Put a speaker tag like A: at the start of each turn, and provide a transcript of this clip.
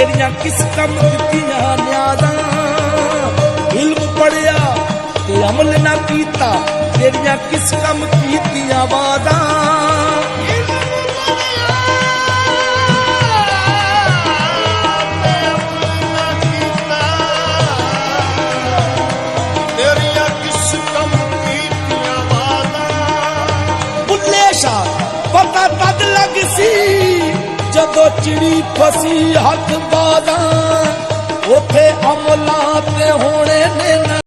A: तेरियां किस कम दित्तियां न्यादा। इल्म पढ़िया ते अमल ना कीता, तेरियां किस कम कीतियां वादा। पता तद लग सी जदों चिड़ी फसी हथ बादा, उथे अमलां ते होने ने